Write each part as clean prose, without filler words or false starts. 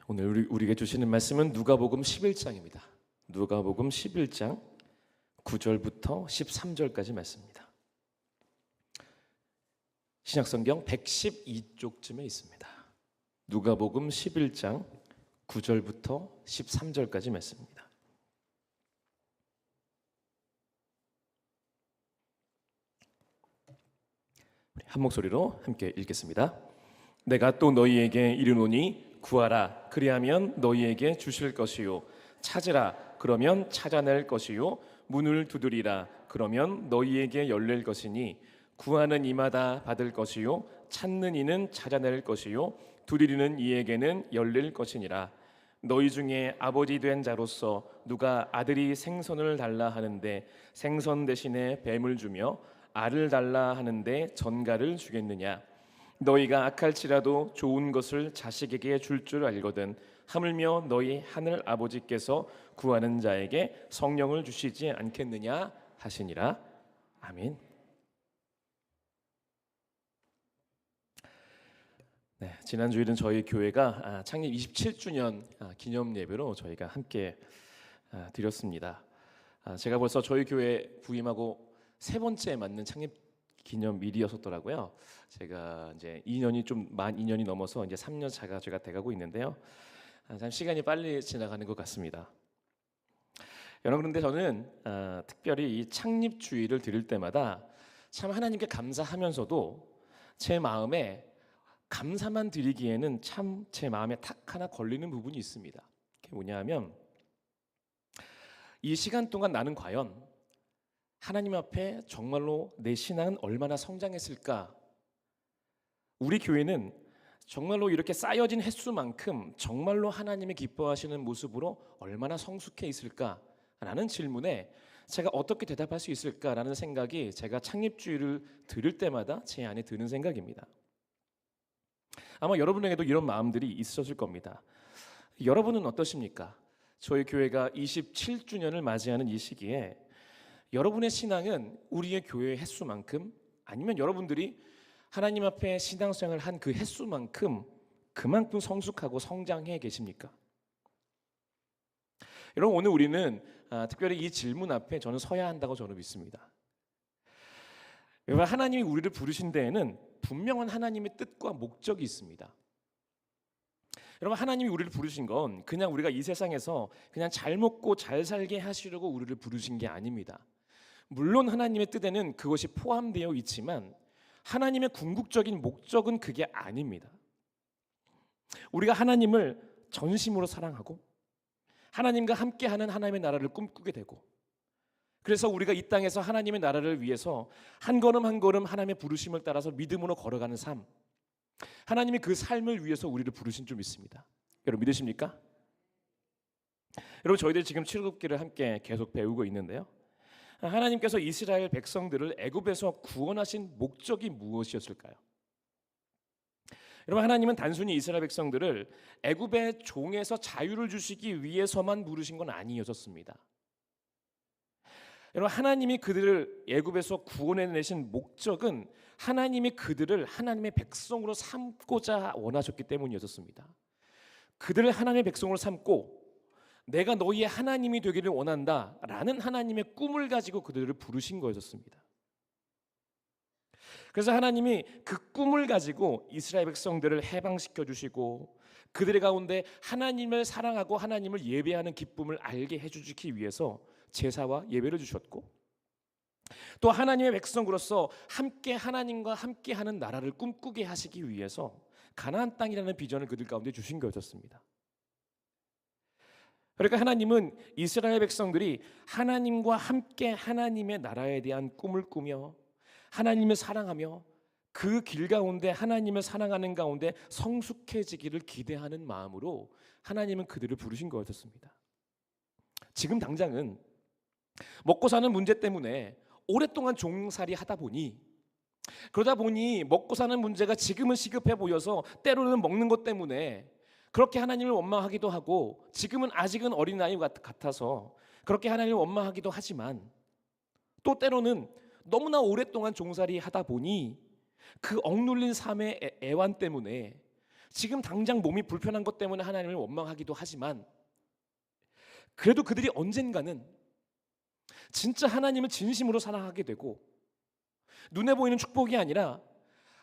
오늘 우리에게 주시는 말씀은 누가복음 11장입니다. 누가복음 11장 9절부터 13절까지 말씀입니다. 신약성경 112쪽쯤에 있습니다. 누가복음 11장 9절부터 13절까지 말씀입니다. 한 목소리로 함께 읽겠습니다. 내가 또 너희에게 이르노니 구하라 그리하면 너희에게 주실 것이요 찾으라 그러면 찾아낼 것이요 문을 두드리라 그러면 너희에게 열릴 것이니 구하는 이마다 받을 것이요 찾는 이는 찾아낼 것이요 두드리는 이에게는 열릴 것이니라. 너희 중에 아버지 된 자로서 누가 아들이 생선을 달라 하는데 생선 대신에 뱀을 주며 알을 달라 하는데 전갈을 주겠느냐. 너희가 악할지라도 좋은 것을 자식에게 줄 줄 알거든 하물며 너희 하늘 아버지께서 구하는 자에게 성령을 주시지 않겠느냐 하시니라. 아멘. 네, 지난 주일은 저희 교회가 창립 27주년 기념 예배로 저희가 함께 드렸습니다. 제가 벌써 저희 교회 부임하고 세 번째 맞는 창립 기념일이었었더라고요. 제가 이제 2년이 좀 만 2년이 넘어서 이제 3년 차가 제가 돼가고 있는데요. 참 시간이 빨리 지나가는 것 같습니다. 여러분, 그런데 저는 특별히 이 창립 주일을 드릴 때마다 참 하나님께 감사하면서도 제 마음에 감사만 드리기에는 참 제 마음에 탁 하나 걸리는 부분이 있습니다. 그게 뭐냐면 이 시간 동안 나는 과연 하나님 앞에 정말로 내 신앙은 얼마나 성장했을까? 우리 교회는 정말로 이렇게 쌓여진 횟수만큼 정말로 하나님이 기뻐하시는 모습으로 얼마나 성숙해 있을까? 라는 질문에 제가 어떻게 대답할 수 있을까라는 생각이 제가 창립주일을 들을 때마다 제 안에 드는 생각입니다. 아마 여러분에게도 이런 마음들이 있으셨을 겁니다. 여러분은 어떠십니까? 저희 교회가 27주년을 맞이하는 이 시기에 여러분의 신앙은 우리의 교회의 횟수만큼 아니면 여러분들이 하나님 앞에 신앙생활을 한 그 횟수만큼 그만큼 성숙하고 성장해 계십니까? 여러분, 오늘 우리는 특별히 이 질문 앞에 저는 서야 한다고 저는 믿습니다. 여러분, 하나님이 우리를 부르신 데에는 분명한 하나님의 뜻과 목적이 있습니다. 여러분, 하나님이 우리를 부르신 건 그냥 우리가 이 세상에서 그냥 잘 먹고 잘 살게 하시려고 우리를 부르신 게 아닙니다. 물론 하나님의 뜻에는 그것이 포함되어 있지만 하나님의 궁극적인 목적은 그게 아닙니다. 우리가 하나님을 전심으로 사랑하고 하나님과 함께하는 하나님의 나라를 꿈꾸게 되고 그래서 우리가 이 땅에서 하나님의 나라를 위해서 한 걸음 한 걸음 하나님의 부르심을 따라서 믿음으로 걸어가는 삶, 하나님이 그 삶을 위해서 우리를 부르신 줄 믿습니다. 여러분 믿으십니까? 여러분, 저희들 지금 출애굽기를 함께 계속 배우고 있는데요. 하나님께서 이스라엘 백성들을 애굽에서 구원하신 목적이 무엇이었을까요? 여러분, 하나님은 단순히 이스라엘 백성들을 애굽의 종에서 자유를 주시기 위해서만 부르신 건 아니었습니다. 여러분, 하나님이 그들을 애굽에서 구원해내신 목적은 하나님이 그들을 하나님의 백성으로 삼고자 원하셨기 때문이었습니다. 그들을 하나님의 백성으로 삼고 내가 너희의 하나님이 되기를 원한다 라는 하나님의 꿈을 가지고 그들을 부르신 거였습니다. 그래서 하나님이 그 꿈을 가지고 이스라엘 백성들을 해방시켜 주시고 그들의 가운데 하나님을 사랑하고 하나님을 예배하는 기쁨을 알게 해주시기 위해서 제사와 예배를 주셨고 또 하나님의 백성으로서 함께 하나님과 함께하는 나라를 꿈꾸게 하시기 위해서 가나안 땅이라는 비전을 그들 가운데 주신 거였습니다. 그러니까 하나님은 이스라엘 백성들이 하나님과 함께 하나님의 나라에 대한 꿈을 꾸며 하나님을 사랑하며 그 길 가운데 하나님을 사랑하는 가운데 성숙해지기를 기대하는 마음으로 하나님은 그들을 부르신 거였습니다. 지금 당장은 먹고 사는 문제 때문에 오랫동안 종살이 하다 보니 그러다 보니 먹고 사는 문제가 지금은 시급해 보여서 때로는 먹는 것 때문에 그렇게 하나님을 원망하기도 하고 지금은 아직은 어린아이 같아서 그렇게 하나님을 원망하기도 하지만 또 때로는 너무나 오랫동안 종살이 하다 보니 그 억눌린 삶의 애환 때문에 지금 당장 몸이 불편한 것 때문에 하나님을 원망하기도 하지만 그래도 그들이 언젠가는 진짜 하나님을 진심으로 사랑하게 되고 눈에 보이는 축복이 아니라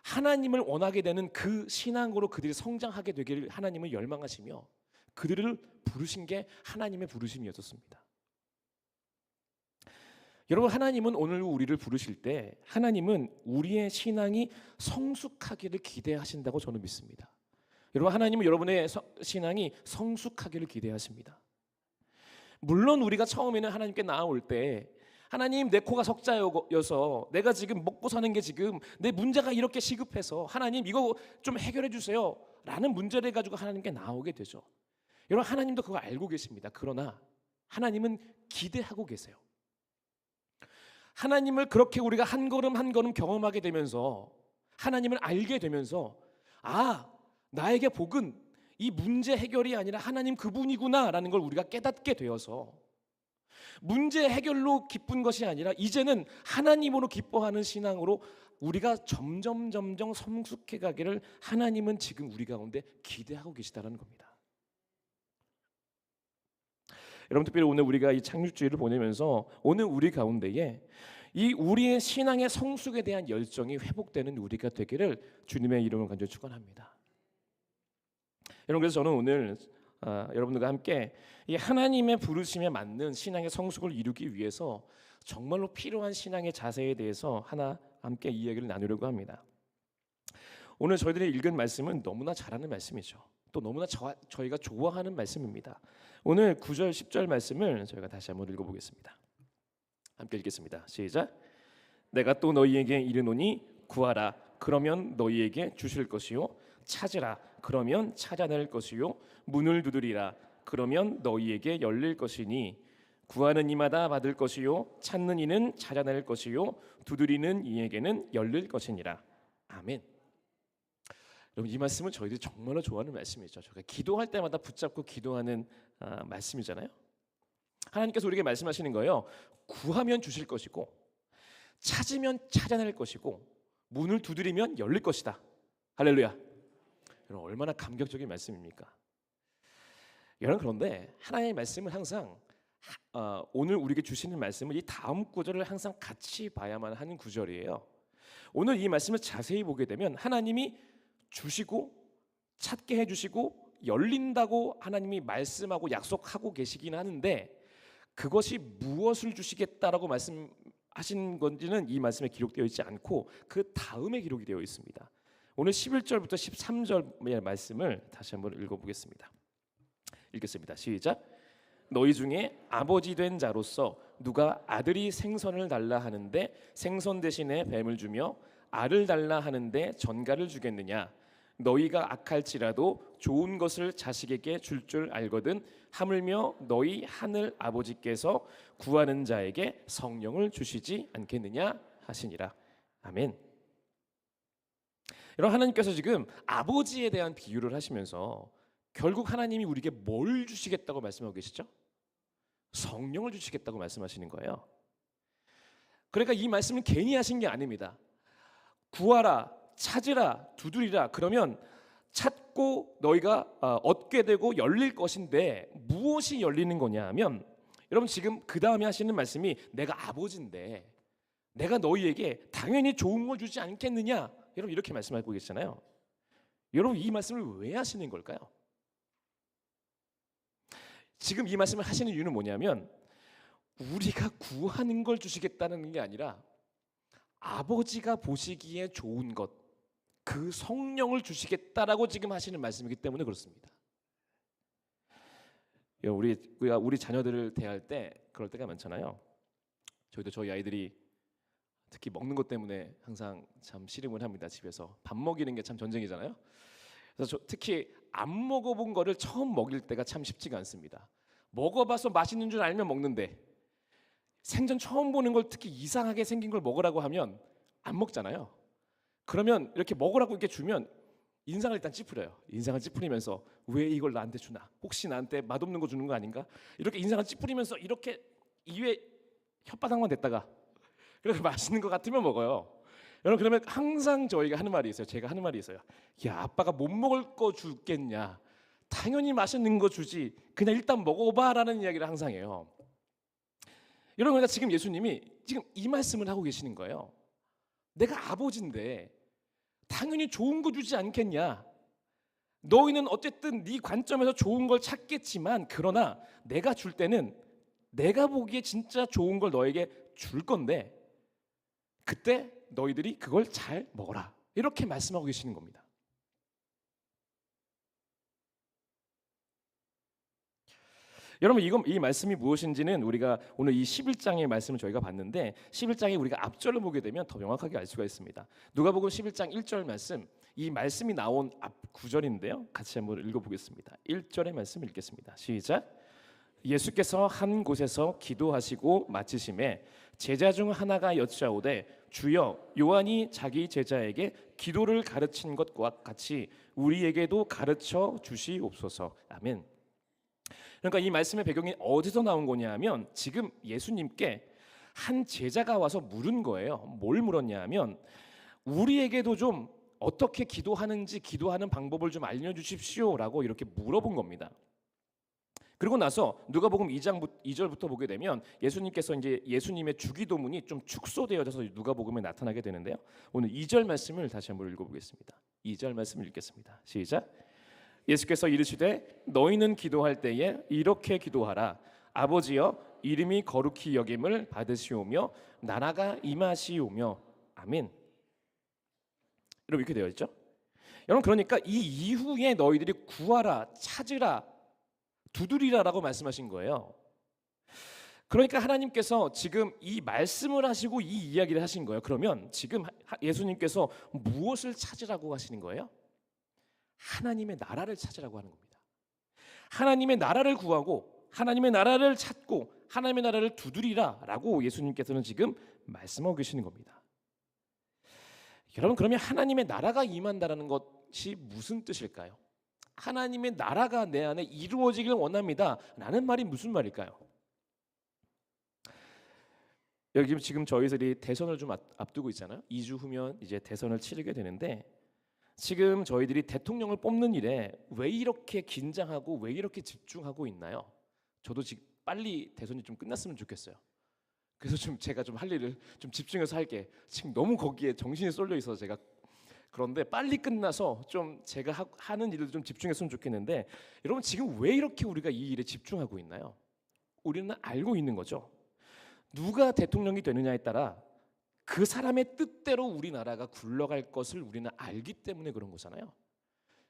하나님을 원하게 되는 그 신앙으로 그들이 성장하게 되기를 하나님을 열망하시며 그들을 부르신 게 하나님의 부르심이었습니다. 여러분, 하나님은 오늘 우리를 부르실 때 하나님은 우리의 신앙이 성숙하기를 기대하신다고 저는 믿습니다. 여러분, 하나님은 여러분의 신앙이 성숙하기를 기대하십니다. 물론 우리가 처음에는 하나님께 나아올 때 하나님, 내 코가 석자여서 내가 지금 먹고 사는 게 지금 내 문제가 이렇게 시급해서 하나님 이거 좀 해결해 주세요 라는 문제를 가지고 하나님께 나오게 되죠. 여러분, 하나님도 그거 알고 계십니다. 그러나 하나님은 기대하고 계세요. 하나님을 그렇게 우리가 한 걸음 한 걸음 경험하게 되면서 하나님을 알게 되면서 나에게 복은 이 문제 해결이 아니라 하나님 그분이구나 라는 걸 우리가 깨닫게 되어서 문제 해결로 기쁜 것이 아니라 이제는 하나님으로 기뻐하는 신앙으로 우리가 점점 성숙해 가기를 하나님은 지금 우리 가운데 기대하고 계시다는 겁니다. 여러분, 특별히 오늘 우리가 이 창립주의를 보내면서 오늘 우리 가운데에 이 우리의 신앙의 성숙에 대한 열정이 회복되는 우리가 되기를 주님의 이름을 간절히 축원합니다. 여러분, 그래서 저는 오늘 여러분들과 함께 이 하나님의 부르심에 맞는 신앙의 성숙을 이루기 위해서 정말로 필요한 신앙의 자세에 대해서 하나 함께 이야기를 나누려고 합니다. 오늘 저희들이 읽은 말씀은 너무나 잘하는 말씀이죠. 또 너무나 저희가 좋아하는 말씀입니다. 오늘 9절 10절 말씀을 저희가 다시 한번 읽어보겠습니다. 함께 읽겠습니다. 시작. 내가 또 너희에게 이르노니 구하라 그러면 너희에게 주실 것이요 찾으라 그러면 찾아낼 것이요 문을 두드리라 그러면 너희에게 열릴 것이니 구하는 이마다 받을 것이요 찾는 이는 찾아낼 것이요 두드리는 이에게는 열릴 것이니라. 아멘. 여러분, 이 말씀은 저희들이 정말로 좋아하는 말씀이죠. 저희가 기도할 때마다 붙잡고 기도하는 말씀이잖아요. 하나님께서 우리에게 말씀하시는 거예요. 구하면 주실 것이고 찾으면 찾아낼 것이고 문을 두드리면 열릴 것이다. 할렐루야. 여러분, 얼마나 감격적인 말씀입니까? 여러분, 그런데 하나님의 말씀을 항상 오늘 우리에게 주시는 말씀을 이 다음 구절을 항상 같이 봐야만 하는 구절이에요. 오늘 이 말씀을 자세히 보게 되면 하나님이 주시고 찾게 해주시고 열린다고 하나님이 말씀하고 약속하고 계시긴 하는데 그것이 무엇을 주시겠다라고 말씀하신 건지는 이 말씀에 기록되어 있지 않고 그 다음에 기록이 되어 있습니다. 오늘 11절부터 13절의 말씀을 다시 한번 읽어보겠습니다. 읽겠습니다. 시작. 너희 중에 아버지 된 자로서 누가 아들이 생선을 달라 하는데 생선 대신에 뱀을 주며 알을 달라 하는데 전갈을 주겠느냐? 너희가 악할지라도 좋은 것을 자식에게 줄 알거든 하물며 너희 하늘 아버지께서 구하는 자에게 성령을 주시지 않겠느냐 하시니라. 아멘. 여러분, 하나님께서 지금 아버지에 대한 비유를 하시면서 결국 하나님이 우리에게 뭘 주시겠다고 말씀하고 계시죠? 성령을 주시겠다고 말씀하시는 거예요. 그러니까 이 말씀은 괜히 하신 게 아닙니다. 구하라, 찾으라, 두드리라 그러면 찾고 너희가 얻게 되고 열릴 것인데 무엇이 열리는 거냐 하면 여러분, 지금 그 다음에 하시는 말씀이 내가 아버지인데 내가 너희에게 당연히 좋은 걸 주지 않겠느냐, 여러분 이렇게 말씀하고 계시잖아요. 여러분, 이 말씀을 왜 하시는 걸까요? 지금 이 말씀을 하시는 이유는 뭐냐면 우리가 구하는 걸 주시겠다는 게 아니라 아버지가 보시기에 좋은 것, 그 성령을 주시겠다라고 지금 하시는 말씀이기 때문에 그렇습니다. 우리 자녀들을 대할 때 그럴 때가 많잖아요. 저희도 저희 아이들이 특히 먹는 것 때문에 항상 참 씨름을 합니다. 집에서 밥 먹이는 게 참 전쟁이잖아요. 그래서 특히 안 먹어본 거를 처음 먹일 때가 참 쉽지가 않습니다. 먹어봐서 맛있는 줄 알면 먹는데 생전 처음 보는 걸 특히 이상하게 생긴 걸 먹으라고 하면 안 먹잖아요. 그러면 이렇게 먹으라고 이렇게 주면 인상을 일단 찌푸려요. 인상을 찌푸리면서 왜 이걸 나한테 주나? 혹시 나한테 맛없는 거 주는 거 아닌가? 이렇게 인상을 찌푸리면서 이렇게 입에 혓바닥만 댔다가 그래서 맛있는 것 같으면 먹어요. 여러분 그러면 항상 저희가 하는 말이 있어요. 제가 하는 말이 있어요. 야, 아빠가 못 먹을 거 줄겠냐? 당연히 맛있는 거 주지. 그냥 일단 먹어봐라는 이야기를 항상 해요. 여러분 그러니까 지금 예수님이 지금 이 말씀을 하고 계시는 거예요. 내가 아버지인데 당연히 좋은 거 주지 않겠냐? 너희는 어쨌든 네 관점에서 좋은 걸 찾겠지만 그러나 내가 줄 때는 내가 보기에 진짜 좋은 걸 너에게 줄 건데 그때 너희들이 그걸 잘 먹어라. 이렇게 말씀하고 계시는 겁니다. 여러분 이 말씀이 무엇인지는 우리가 오늘 이 11장의 말씀을 저희가 봤는데 11장에 우리가 앞절을 보게 되면 더 명확하게 알 수가 있습니다. 누가복음 11장 1절 말씀, 이 말씀이 나온 앞 구절인데요. 같이 한번 읽어보겠습니다. 1절의 말씀 읽겠습니다. 시작. 예수께서 한 곳에서 기도하시고 마치심에 제자 중 하나가 여짜오되 주여 요한이 자기 제자에게 기도를 가르친 것과 같이 우리에게도 가르쳐 주시옵소서. 아멘. 그러니까 이 말씀의 배경이 어디서 나온 거냐면 지금 예수님께 한 제자가 와서 물은 거예요. 뭘 물었냐 하면 우리에게도 좀 어떻게 기도하는지 기도하는 방법을 좀 알려주십시오라고 이렇게 물어본 겁니다. 그리고 나서 누가복음 2장 2절부터 보게 되면 예수님께서 이제 예수님의 주기도문이 좀 축소되어져서 누가복음에 나타나게 되는데요. 오늘 2절 말씀을 다시 한번 읽어보겠습니다. 2절 말씀을 읽겠습니다. 시작. 예수께서 이르시되 너희는 기도할 때에 이렇게 기도하라. 아버지여 이름이 거룩히 여김을 받으시오며 나라가 임하시오며 아멘. 여러분 이렇게 되어 있죠. 여러분 그러니까 이 이후에 너희들이 구하라, 찾으라, 두드리라라고 말씀하신 거예요. 그러니까 하나님께서 지금 이 말씀을 하시고 이 이야기를 하신 거예요. 그러면 지금 예수님께서 무엇을 찾으라고 하시는 거예요? 하나님의 나라를 찾으라고 하는 겁니다. 하나님의 나라를 구하고 하나님의 나라를 찾고 하나님의 나라를 두드리라라고 예수님께서는 지금 말씀하고 계시는 겁니다. 여러분 그러면 하나님의 나라가 임한다라는 것이 무슨 뜻일까요? 하나님의 나라가 내 안에 이루어지길 원합니다 라는 말이 무슨 말일까요? 여기 지금 저희들이 대선을 좀 앞두고 있잖아요. 2주 후면 이제 대선을 치르게 되는데 지금 저희들이 대통령을 뽑는 일에 왜 이렇게 긴장하고 왜 이렇게 집중하고 있나요? 저도 지금 빨리 대선이 좀 끝났으면 좋겠어요. 그래서 좀 제가 좀 할 일을 좀 집중해서 할게. 지금 너무 거기에 정신이 쏠려 있어서 제가 그런데 빨리 끝나서 좀 제가 하는 일을 좀 집중했으면 좋겠는데 여러분 지금 왜 이렇게 우리가 이 일에 집중하고 있나요? 우리는 알고 있는 거죠. 누가 대통령이 되느냐에 따라 그 사람의 뜻대로 우리나라가 굴러갈 것을 우리는 알기 때문에 그런 거잖아요.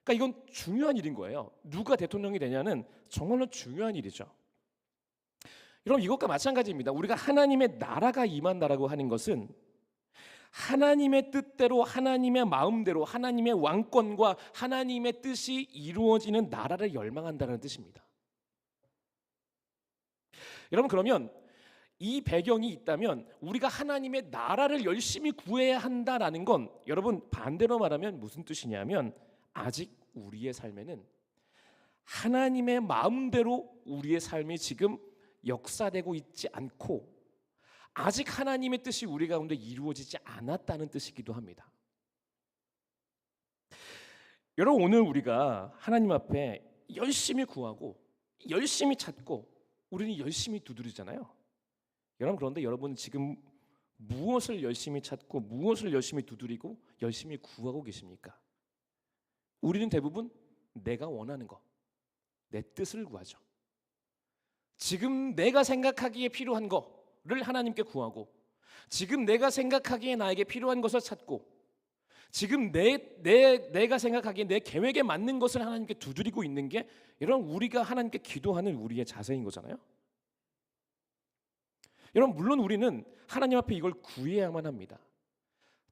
그러니까 이건 중요한 일인 거예요. 누가 대통령이 되냐는 정말로 중요한 일이죠. 여러분 이것과 마찬가지입니다. 우리가 하나님의 나라가 임한다라고 하는 것은 하나님의 뜻대로 하나님의 마음대로 하나님의 왕권과 하나님의 뜻이 이루어지는 나라를 열망한다는 뜻입니다. 여러분 그러면 이 배경이 있다면 우리가 하나님의 나라를 열심히 구해야 한다라는 건 여러분 반대로 말하면 무슨 뜻이냐면 아직 우리의 삶에는 하나님의 마음대로 우리의 삶이 지금 역사되고 있지 않고 아직 하나님의 뜻이 우리 가운데 이루어지지 않았다는 뜻이기도 합니다. 여러분 오늘 우리가 하나님 앞에 열심히 구하고 열심히 찾고 우리는 열심히 두드리잖아요. 여러분 그런데 여러분은 지금 무엇을 열심히 찾고 무엇을 열심히 두드리고 열심히 구하고 계십니까? 우리는 대부분 내가 원하는 거, 내 뜻을 구하죠. 지금 내가 생각하기에 필요한 거를 하나님께 구하고 지금 내가 생각하기에 나에게 필요한 것을 찾고 지금 내가 생각하기에 내 계획에 맞는 것을 하나님께 두드리고 있는 게 여러분 우리가 하나님께 기도하는 우리의 자세인 거잖아요. 여러분 물론 우리는 하나님 앞에 이걸 구해야만 합니다.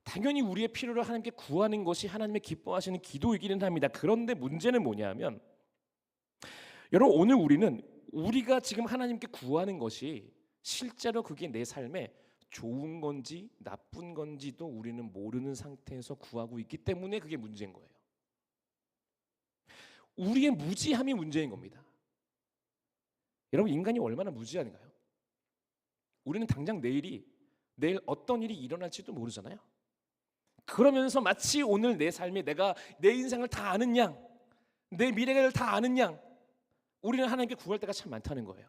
당연히 우리의 필요를 하나님께 구하는 것이 하나님의 기뻐하시는 기도이기는 합니다. 그런데 문제는 뭐냐면 여러분 오늘 우리가 지금 하나님께 구하는 것이 실제로 그게 내 삶에 좋은 건지 나쁜 건지도 우리는 모르는 상태에서 구하고 있기 때문에 그게 문제인 거예요. 우리의 무지함이 문제인 겁니다. 여러분 인간이 얼마나 무지한가요? 우리는 당장 내일 어떤 일이 일어날지도 모르잖아요. 그러면서 마치 오늘 내 삶에 내가 내 인생을 다 아는 양, 내 미래를 다 아는 양, 우리는 하나님께 구할 때가 참 많다는 거예요.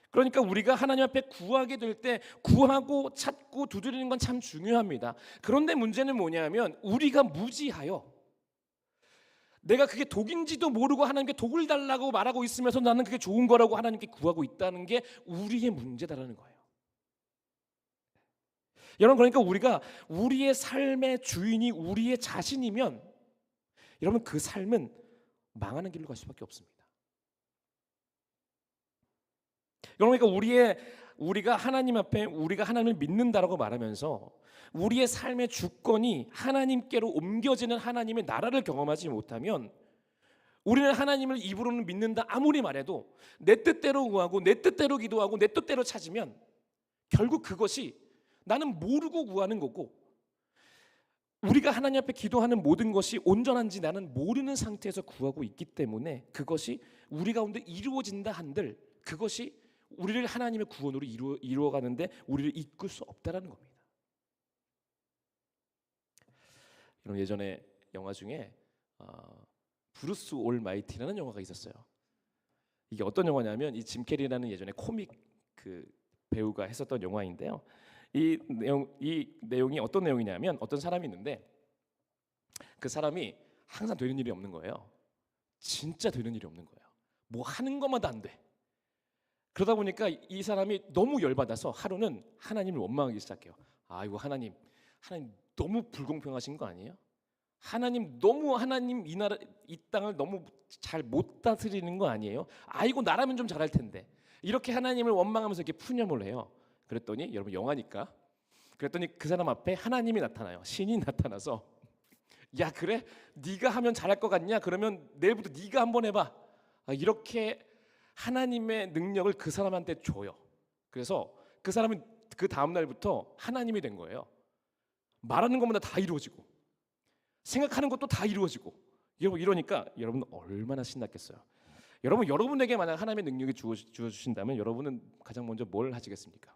그러니까 우리가 하나님 앞에 구하게 될 때 구하고 찾고 두드리는 건 참 중요합니다. 그런데 문제는 뭐냐면 우리가 무지하여 내가 그게 독인지도 모르고 하나님께 독을 달라고 말하고 있으면서 나는 그게 좋은 거라고 하나님께 구하고 있다는 게 우리의 문제다라는 거예요. 여러분, 그러니까 우리가 우리의 삶의 주인이 우리의 자신이면 여러분 그 삶은 망하는 길로 갈 수밖에 없습니다. 여러분, 그러니까 우리가 하나님 앞에 우리가 하나님을 믿는다라고 말하면서 우리의 삶의 주권이 하나님께로 옮겨지는 하나님의 나라를 경험하지 못하면 우리는 하나님을 입으로는 믿는다 아무리 말해도 내 뜻대로 구하고 내 뜻대로 기도하고 내 뜻대로 찾으면 결국 그것이 나는 모르고 구하는 거고, 우리가 하나님 앞에 기도하는 모든 것이 온전한지 나는 모르는 상태에서 구하고 있기 때문에 그것이 우리 가운데 이루어진다 한들 그것이 우리를 하나님의 구원으로 이루어가는데 우리를 이끌 수 없다라는 겁니다. 여러분, 예전에 영화 중에 브루스 올마이티라는 영화가 있었어요. 이게 어떤 영화냐면 이 짐 캐리라는 예전에 코믹 그 배우가 했었던 영화인데요. 이 내용이 어떤 내용이냐면 어떤 사람이 있는데 그 사람이 항상 되는 일이 없는 거예요. 진짜 되는 일이 없는 거예요. 뭐 하는 것마다 안 돼. 그러다 보니까 이 사람이 너무 열받아서 하루는 하나님을 원망하기 시작해요. 이거 하나님 너무 불공평하신 거 아니에요? 하나님 이 나라 이 땅을 너무 잘 못 다스리는 거 아니에요? 이거 나라면 좀 잘할 텐데. 이렇게 하나님을 원망하면서 이렇게 푸념을 해요. 그랬더니 여러분 영화니까 그랬더니 그 사람 앞에 하나님이 나타나요. 신이 나타나서 야 그래? 네가 하면 잘할 것 같냐? 그러면 내일부터 네가 한번 해봐. 이렇게 하나님의 능력을 그 사람한테 줘요. 그래서 그 사람은 그 다음 날부터 하나님이 된 거예요. 말하는 것마다 다 이루어지고 생각하는 것도 다 이루어지고. 이러니까 여러분 얼마나 신났겠어요. 여러분에게 만약 하나님의 능력이 주어주신다면 여러분은 가장 먼저 뭘 하시겠습니까?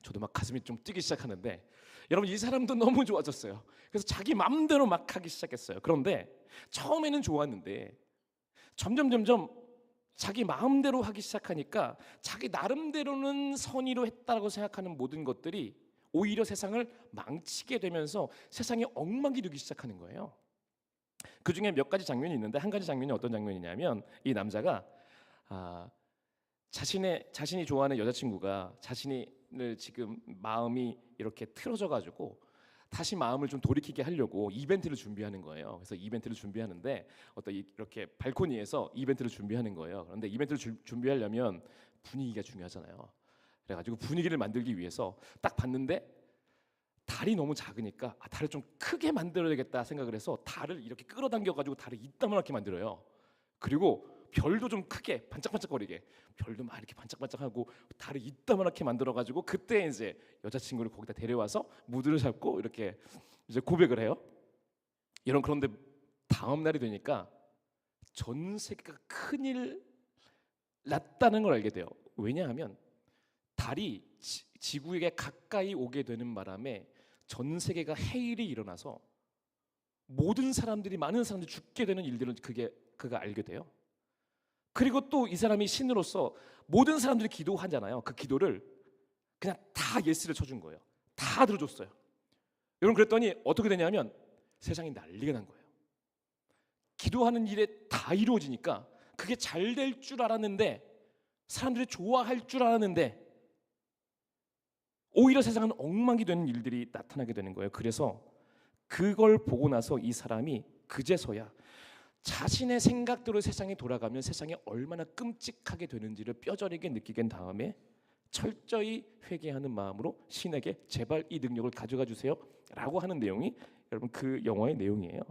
저도 막 가슴이 좀 뛰기 시작하는데 여러분 이 사람도 너무 좋아졌어요. 그래서 자기 마음대로 막 하기 시작했어요. 그런데 처음에는 좋았는데 점점 자기 마음대로 하기 시작하니까 자기 나름대로는 선의로 했다고 생각하는 모든 것들이 오히려 세상을 망치게 되면서 세상에 엉망이 되기 시작하는 거예요. 그 중에 몇 가지 장면이 있는데 한 가지 장면이 어떤 장면이냐면 이 남자가 자신이 좋아하는 여자친구가 자신을 지금 마음이 이렇게 틀어져 가지고 다시 마음을 좀 돌이키게 하려고 이벤트를 준비하는 거예요. 그래서 이벤트를 준비하는데 이렇게 발코니에서 이벤트를 준비하는 거예요. 그런데 이벤트를 준비하려면 분위기가 중요하잖아요. 그래가지고 분위기를 만들기 위해서 딱 봤는데 달이 너무 작으니까 달을 좀 크게 만들어야겠다 생각을 해서 달을 이렇게 끌어당겨가지고 달을 이따만하게 만들어요. 그리고 별도 좀 크게 반짝반짝거리게 별도 막 이렇게 반짝반짝하고 달을 이따만하게 만들어가지고 그때 이제 여자친구를 거기다 데려와서 무드를 잡고 이렇게 이제 고백을 해요. 그런데 다음 날이 되니까 전 세계가 큰일 났다는 걸 알게 돼요. 왜냐하면 달이 지구에게 가까이 오게 되는 바람에 전 세계가 해일이 일어나서 많은 사람들이 죽게 되는 일들을 그가 알게 돼요. 그리고 또 이 사람이 신으로서 모든 사람들이 기도하잖아요. 그 기도를 그냥 다 예스를 쳐준 거예요. 다 들어줬어요. 여러분, 그랬더니 어떻게 되냐면 세상이 난리가 난 거예요. 기도하는 일에 다 이루어지니까 그게 잘 될 줄 알았는데 사람들이 좋아할 줄 알았는데 오히려 세상은 엉망이 되는 일들이 나타나게 되는 거예요. 그래서 그걸 보고 나서 이 사람이 그제서야 자신의 생각대로 세상이 돌아가면 세상이 얼마나 끔찍하게 되는지를 뼈저리게 느끼게 된 다음에 철저히 회개하는 마음으로 신에게 제발 이 능력을 가져가 주세요 라고 하는 내용이 여러분 그 영화의 내용이에요.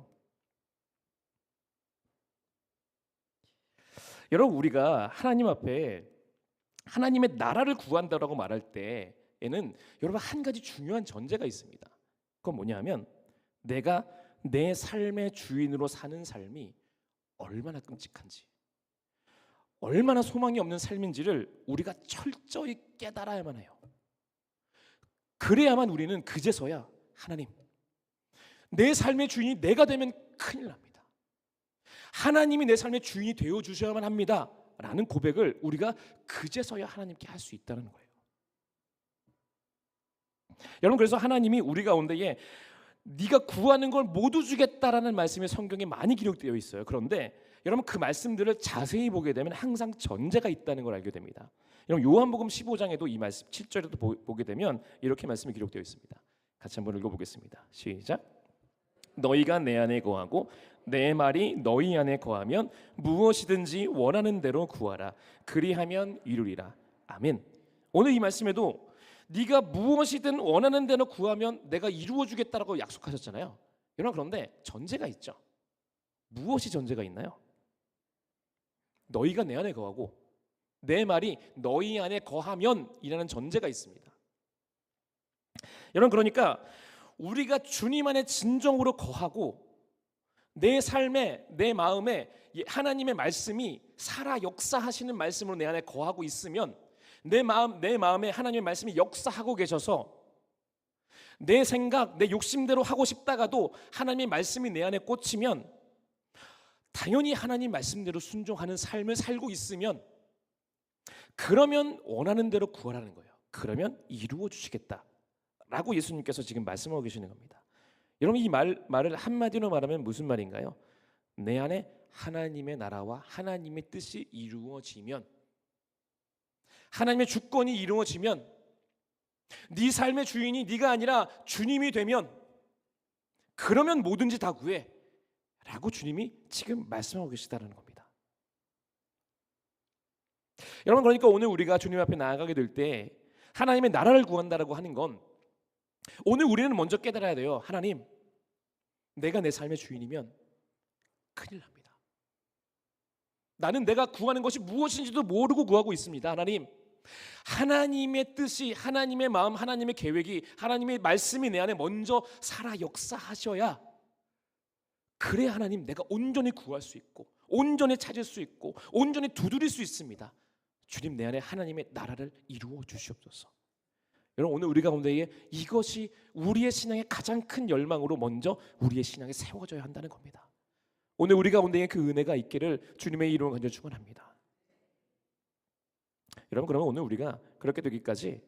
여러분, 우리가 하나님 앞에 하나님의 나라를 구한다라고 말할 때에는 여러분 한 가지 중요한 전제가 있습니다. 그건 뭐냐면 내가 내 삶의 주인으로 사는 삶이 얼마나 끔찍한지, 얼마나 소망이 없는 삶인지를 우리가 철저히 깨달아야만 해요. 그래야만 우리는 그제서야 하나님, 내 삶의 주인이 내가 되면 큰일 납니다. 하나님이 내 삶의 주인이 되어 주셔야만 합니다 라는 고백을 우리가 그제서야 하나님께 할 수 있다는 거예요. 여러분, 그래서 하나님이 우리 가운데에 네가 구하는 걸 모두 주겠다라는 말씀이 성경에 많이 기록되어 있어요. 그런데 여러분, 그 말씀들을 자세히 보게 되면 항상 전제가 있다는 걸 알게 됩니다. 여러분, 요한복음 15장에도 이 말씀 7절에도 보게 되면 이렇게 말씀이 기록되어 있습니다. 같이 한번 읽어보겠습니다. 시작. 너희가 내 안에 거하고 내 말이 너희 안에 거하면 무엇이든지 원하는 대로 구하라. 그리하면 이루리라. 아멘. 오늘 이 말씀에도 네가 무엇이든 원하는 대로 구하면 내가 이루어 주겠다라고 약속하셨잖아요. 여러분, 그런데 전제가 있죠. 무엇이 전제가 있나요? 너희가 내 안에 거하고 내 말이 너희 안에 거하면 이라는 전제가 있습니다. 여러분, 그러니까 우리가 주님 안에 진정으로 거하고 내 삶에, 내 마음에 하나님의 말씀이 살아 역사하시는 말씀으로 내 안에 거하고 있으면, 내 마음에 하나님의 말씀이 역사하고 계셔서 내 생각, 내 욕심대로 하고 싶다가도 하나님의 말씀이 내 안에 꽂히면 당연히 하나님 말씀대로 순종하는 삶을 살고 있으면, 그러면 원하는 대로 구하라는 거예요. 그러면 이루어 주시겠다라고 예수님께서 지금 말씀하고 계시는 겁니다. 여러분, 이 말을 한마디로 말하면 무슨 말인가요? 내 안에 하나님의 나라와 하나님의 뜻이 이루어지면, 하나님의 주권이 이루어지면, 네 삶의 주인이 네가 아니라 주님이 되면, 그러면 뭐든지 다 구해 라고 주님이 지금 말씀하고 계시다는 겁니다. 여러분, 그러니까 오늘 우리가 주님 앞에 나아가게 될 때 하나님의 나라를 구한다라고 하는 건, 오늘 우리는 먼저 깨달아야 돼요. 하나님, 내가 내 삶의 주인이면 큰일 납니다. 나는 내가 구하는 것이 무엇인지도 모르고 구하고 있습니다. 하나님, 하나님의 뜻이, 하나님의 마음, 하나님의 계획이, 하나님의 말씀이 내 안에 먼저 살아 역사하셔야, 그래 하나님, 내가 온전히 구할 수 있고 온전히 찾을 수 있고 온전히 두드릴 수 있습니다. 주님, 내 안에 하나님의 나라를 이루어 주시옵소서. 여러분, 오늘 우리 가운데에 이것이 우리의 신앙의 가장 큰 열망으로 먼저 우리의 신앙에 세워져야 한다는 겁니다. 오늘 우리 가운데에 그 은혜가 있기를 주님의 이름으로 간절히 축원합니다. 여러분, 그러면 오늘 우리가 그렇게 되기까지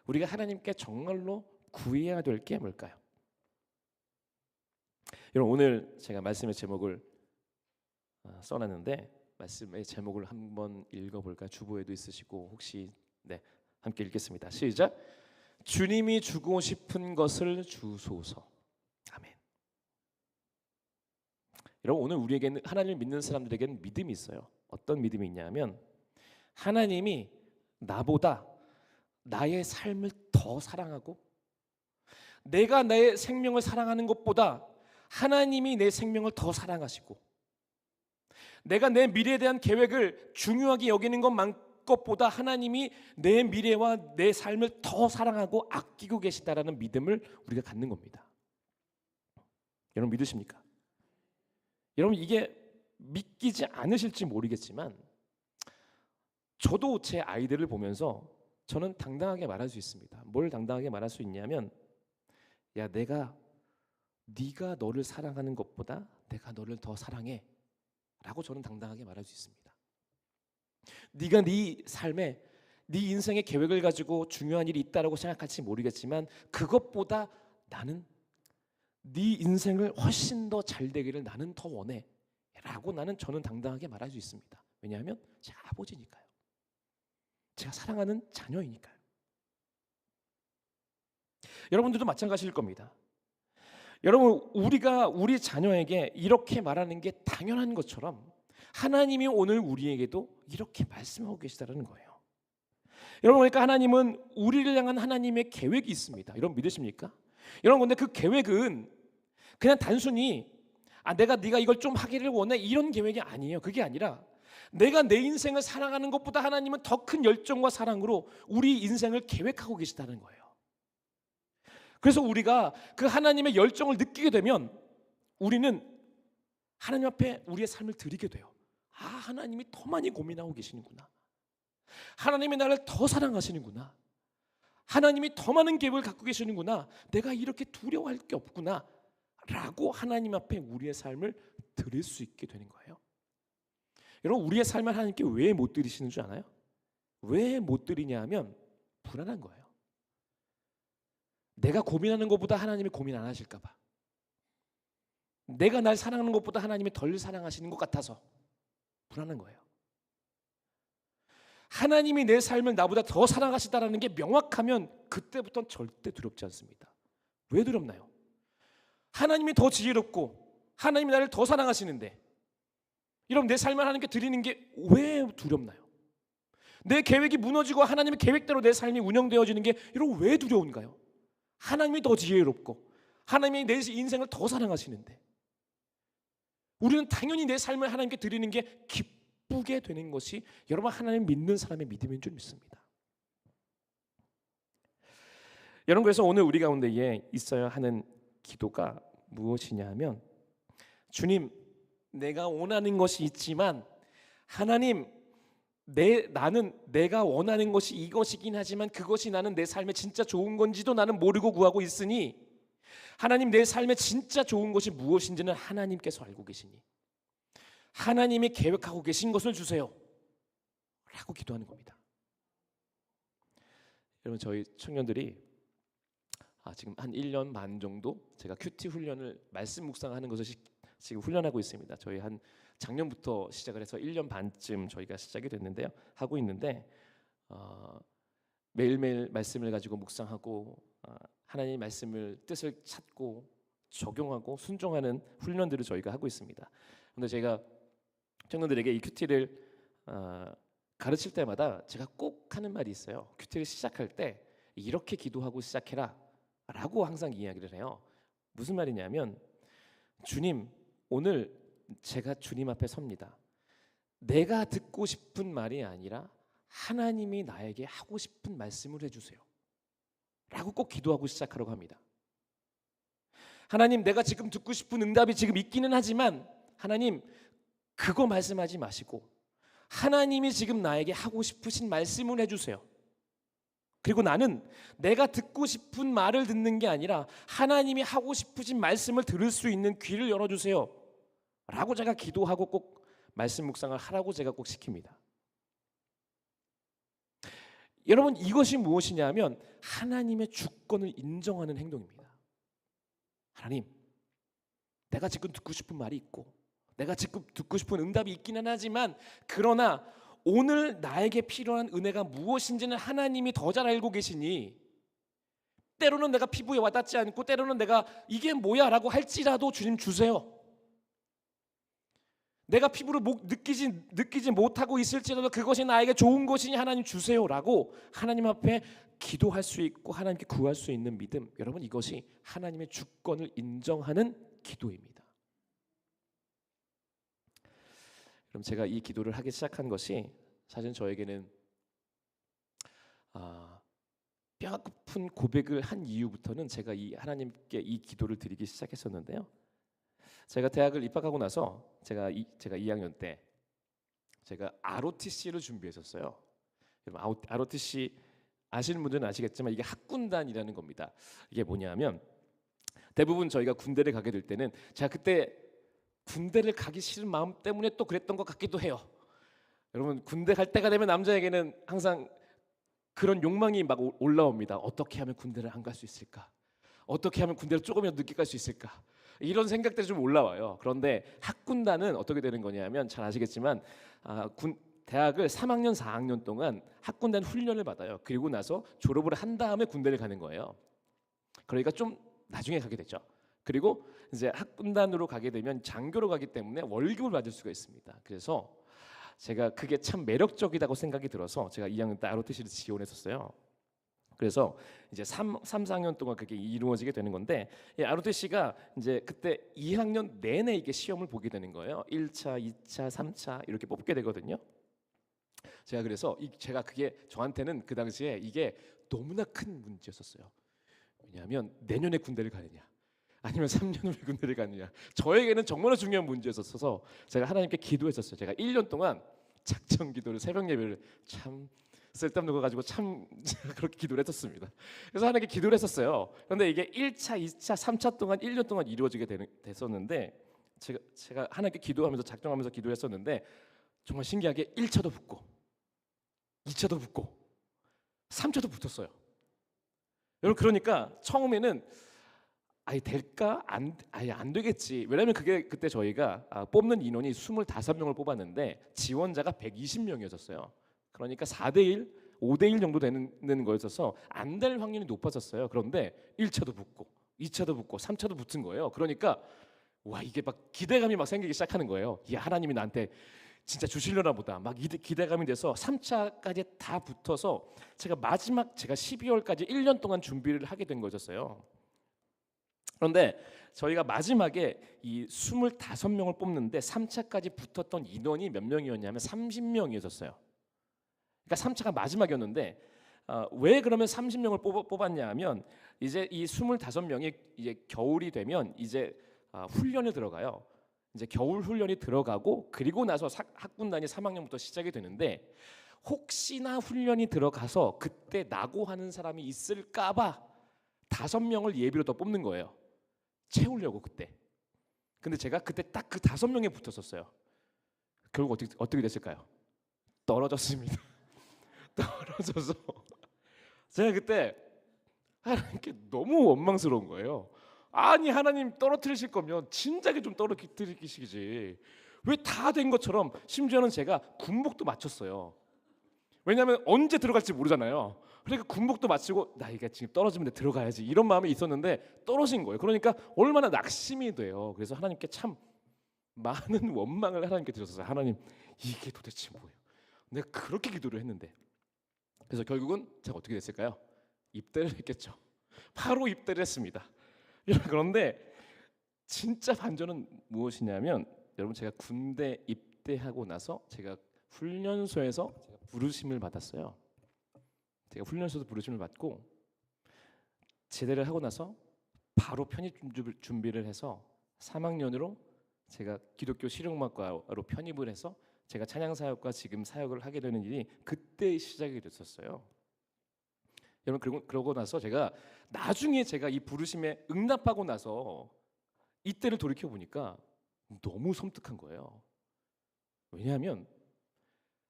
우리가 하나님께 정말로 구해야 될 게 뭘까요? 여러분, 오늘 제가 말씀의 제목을 써놨는데, 말씀의 제목을 한번 읽어볼까요? 주보에도 있으시고 혹시 함께 읽겠습니다. 시작. 주님이 주고 싶은 것을 주소서. 아멘. 여러분, 오늘 우리에게는, 하나님을 믿는 사람들에게는 믿음이 있어요. 어떤 믿음이 있냐면, 하나님이 나보다 나의 삶을 더 사랑하고, 내가 내 생명을 사랑하는 것보다 하나님이 내 생명을 더 사랑하시고, 내가 내 미래에 대한 계획을 중요하게 여기는 것보다 하나님이 내 미래와 내 삶을 더 사랑하고 아끼고 계시다라는 믿음을 우리가 갖는 겁니다. 여러분, 믿으십니까? 여러분, 이게 믿기지 않으실지 모르겠지만 저도 제 아이들을 보면서 저는 당당하게 말할 수 있습니다. 뭘 당당하게 말할 수 있냐면, 야, 네가 너를 사랑하는 것보다 내가 너를 더 사랑해 라고 저는 당당하게 말할 수 있습니다. 네가 네 삶에, 네 인생의 계획을 가지고 중요한 일이 있다라고 생각할지 모르겠지만, 그것보다 나는 네 인생을 훨씬 더 잘 되기를 나는 더 원해 라고 저는 당당하게 말할 수 있습니다. 왜냐하면 제 아버지니까요. 제가 사랑하는 자녀이니까요. 여러분들도 마찬가지일 겁니다. 여러분, 우리가 우리 자녀에게 이렇게 말하는 게 당연한 것처럼 하나님이 오늘 우리에게도 이렇게 말씀하고 계시다는 거예요. 여러분, 그러니까 하나님은 우리를 향한 하나님의 계획이 있습니다. 여러분, 믿으십니까? 여러분, 근데 그 계획은 그냥 단순히 네가 이걸 좀 하기를 원해 이런 계획이 아니에요. 그게 아니라 내가 내 인생을 사랑하는 것보다 하나님은 더 큰 열정과 사랑으로 우리 인생을 계획하고 계시다는 거예요. 그래서 우리가 그 하나님의 열정을 느끼게 되면 우리는 하나님 앞에 우리의 삶을 드리게 돼요. 하나님이 더 많이 고민하고 계시는구나. 하나님이 나를 더 사랑하시는구나. 하나님이 더 많은 계획을 갖고 계시는구나. 내가 이렇게 두려워할 게 없구나. 라고 하나님 앞에 우리의 삶을 드릴 수 있게 되는 거예요. 여러분, 우리의 삶을 하나님께 왜 못 드리시는 줄 아나요? 왜 못 드리냐 하면 불안한 거예요. 내가 고민하는 것보다 하나님이 고민 안 하실까 봐. 내가 날 사랑하는 것보다 하나님이 덜 사랑하시는 것 같아서 불안한 거예요. 하나님이 내 삶을 나보다 더 사랑하시다라는 게 명확하면 그때부터는 절대 두렵지 않습니다. 왜 두렵나요? 하나님이 더 지혜롭고 하나님이 나를 더 사랑하시는데, 여러분, 내 삶을 하나님께 드리는 게 왜 두렵나요? 내 계획이 무너지고 하나님의 계획대로 내 삶이 운영되어지는 게 여러분 왜 두려운가요? 하나님이 더 지혜롭고 하나님이 내 인생을 더 사랑하시는데 우리는 당연히 내 삶을 하나님께 드리는 게 기쁘게 되는 것이 여러분 하나님 믿는 사람의 믿음인 줄 믿습니다. 여러분, 그래서 오늘 우리 가운데에 있어야 하는 기도가 무엇이냐 하면, 주님, 내가 원하는 것이 있지만 하나님, 나는 내가 원하는 것이 이것이긴 하지만 그것이 나는 내 삶에 진짜 좋은 건지도 나는 모르고 구하고 있으니 하나님, 내 삶에 진짜 좋은 것이 무엇인지는 하나님께서 알고 계시니 하나님이 계획하고 계신 것을 주세요 라고 기도하는 겁니다. 여러분, 저희 청년들이 지금 한 1년 반 정도 제가 큐티 훈련을 말씀 묵상하는 것을 지금 훈련하고 있습니다. 저희 한 작년부터 시작을 해서 1년 반쯤 저희가 시작이 됐는데요. 하고 있는데 매일매일 말씀을 가지고 묵상하고 하나님의 말씀을 뜻을 찾고 적용하고 순종하는 훈련들을 저희가 하고 있습니다. 그런데 제가 청년들에게 이 큐티를 가르칠 때마다 제가 꼭 하는 말이 있어요. 큐티를 시작할 때 이렇게 기도하고 시작해라 라고 항상 이야기를 해요. 무슨 말이냐면, 주님, 오늘 제가 주님 앞에 섭니다. 내가 듣고 싶은 말이 아니라 하나님이 나에게 하고 싶은 말씀을 해주세요 라고 꼭 기도하고 시작하려고 합니다. 하나님, 내가 지금 듣고 싶은 응답이 지금 있기는 하지만 하나님, 그거 말씀하지 마시고 하나님이 지금 나에게 하고 싶으신 말씀을 해주세요. 그리고 나는 내가 듣고 싶은 말을 듣는 게 아니라 하나님이 하고 싶으신 말씀을 들을 수 있는 귀를 열어주세요 라고 제가 기도하고 꼭 말씀 묵상을 하라고 제가 꼭 시킵니다. 여러분, 이것이 무엇이냐 하면 하나님의 주권을 인정하는 행동입니다. 하나님, 내가 지금 듣고 싶은 말이 있고 내가 지금 듣고 싶은 응답이 있기는 하지만 그러나 오늘 나에게 필요한 은혜가 무엇인지는 하나님이 더 잘 알고 계시니 때로는 내가 피부에 와닿지 않고 때로는 내가 이게 뭐야 라고 할지라도 주님 주세요. 내가 피부로 느끼지 못하고 있을지라도 그것이 나에게 좋은 것이니 하나님 주세요 라고 하나님 앞에 기도할 수 있고 하나님께 구할 수 있는 믿음, 여러분, 이것이 하나님의 주권을 인정하는 기도입니다. 그럼 제가 이 기도를 하기 시작한 것이 사실 저에게는 뼈아픈 고백을 한 이후부터는 제가 이 하나님께 이 기도를 드리기 시작했었는데요. 제가 대학을 입학하고 나서 제가 2학년 때 제가 ROTC를 준비했었어요. 여러분, ROTC 아시는 분들은 아시겠지만 이게 학군단이라는 겁니다. 이게 뭐냐면 대부분 저희가 군대를 가게 될 때는 제가 그때 군대를 가기 싫은 마음 때문에 또 그랬던 것 같기도 해요. 여러분, 군대 갈 때가 되면 남자에게는 항상 그런 욕망이 막 올라옵니다. 어떻게 하면 군대를 안 갈 수 있을까? 어떻게 하면 군대를 조금이라도 늦게 갈 수 있을까? 이런 생각들이 좀 올라와요. 그런데 학군단은 어떻게 되는 거냐면 잘 아시겠지만 대학을 3학년 4학년 동안 학군단 훈련을 받아요. 그리고 나서 졸업을 한 다음에 군대를 가는 거예요. 그러니까 좀 나중에 가게 되죠. 그리고 이제 학군단으로 가게 되면 장교로 가기 때문에 월급을 받을 수가 있습니다. 그래서 제가 그게 참 매력적이라고 생각이 들어서 제가 2학년 때 ROTC를 지원했었어요. 그래서 이제 4학년 동안 그게 이루어지게 되는 건데, ROTC가 이제 그때 2학년 내내 이게 시험을 보게 되는 거예요. 1차, 2차, 3차 이렇게 뽑게 되거든요. 제가 그래서 제가 그게 저한테는 그 당시에 이게 너무나 큰 문제였었어요. 왜냐하면 내년에 군대를 가느냐 아니면 3년 후에 군대를 가느냐, 저에게는 정말 중요한 문제였어서 제가 하나님께 기도했었어요. 제가 1년 동안 작정 기도를, 새벽 예배를 참 쓸데없는 거 가지고 참 그렇게 기도를 했었습니다. 그래서 하나님께 기도를 했었어요. 그런데 이게 1차, 2차, 3차 동안 1년 동안 이루어지게 됐었는데 제가 하나님께 기도하면서 작정하면서 기도했었는데 정말 신기하게 1차도 붙고 2차도 붙고 3차도 붙었어요. 여러분 그러니까 처음에는 아예 될까? 아예 안 되겠지. 왜냐하면 그때 저희가 뽑는 인원이 25명을 뽑았는데 지원자가 120명이었어요. 그러니까 4대1, 5대1 정도 되는 거였어서 안 될 확률이 높아졌어요. 그런데 1차도 붙고 2차도 붙고 3차도 붙은 거예요. 그러니까 와 이게 막 기대감이 막 생기기 시작하는 거예요. 이 하나님이 나한테 진짜 주시려나 보다. 막 기대감이 돼서 3차까지 다 붙어서 제가 12월까지 1년 동안 준비를 하게 된 거였어요. 그런데 저희가 마지막에 이 25명을 뽑는데 3차까지 붙었던 인원이 몇 명이었냐면 30명이었어요. 그러니까 3차가 마지막이었는데 왜 그러면 30명을 뽑았냐 하면 이제 이 25명이 이제 겨울이 되면 이제 훈련에 들어가요. 이제 겨울 훈련이 들어가고 그리고 나서 학군단이 3학년부터 시작이 되는데 혹시나 훈련이 들어가서 그때 낙오하는 사람이 있을까봐 5명을 예비로 더 뽑는 거예요. 채우려고 그때. 근데 제가 그때 딱 그 5명에 붙었었어요. 결국 어떻게 됐을까요? 떨어졌습니다. 떨어져서 제가 그때 하나님께 너무 원망스러운 거예요. 아니 하나님 떨어뜨리실 거면 진작에 좀 떨어뜨리시지. 왜 다 된 것처럼 심지어는 제가 군복도 맞췄어요. 왜냐하면 언제 들어갈지 모르잖아요. 그러니까 군복도 마치고 나 이게 지금 떨어지면 들어가야지 이런 마음이 있었는데 떨어진 거예요. 그러니까 얼마나 낙심이 돼요. 그래서 하나님께 참 많은 원망을 하나님께 드렸어요. 하나님 이게 도대체 뭐예요? 내가 그렇게 기도를 했는데. 그래서 결국은 제가 어떻게 됐을까요? 입대를 했겠죠. 바로 입대를 했습니다. 그런데 진짜 반전은 무엇이냐면 여러분 제가 군대 입대하고 나서 제가 훈련소에서 제가 부르심을 받았어요. 제가 훈련소에서 부르심을 받고 제대를 하고 나서 바로 편입 준비를 해서 3학년으로 제가 기독교 실용음악과로 편입을 해서 제가 찬양사역과 지금 사역을 하게 되는 일이 그때 시작이 됐었어요. 여러분 그러고 나서 제가 나중에 제가 이 부르심에 응답하고 나서 이때를 돌이켜 보니까 너무 섬뜩한 거예요. 왜냐하면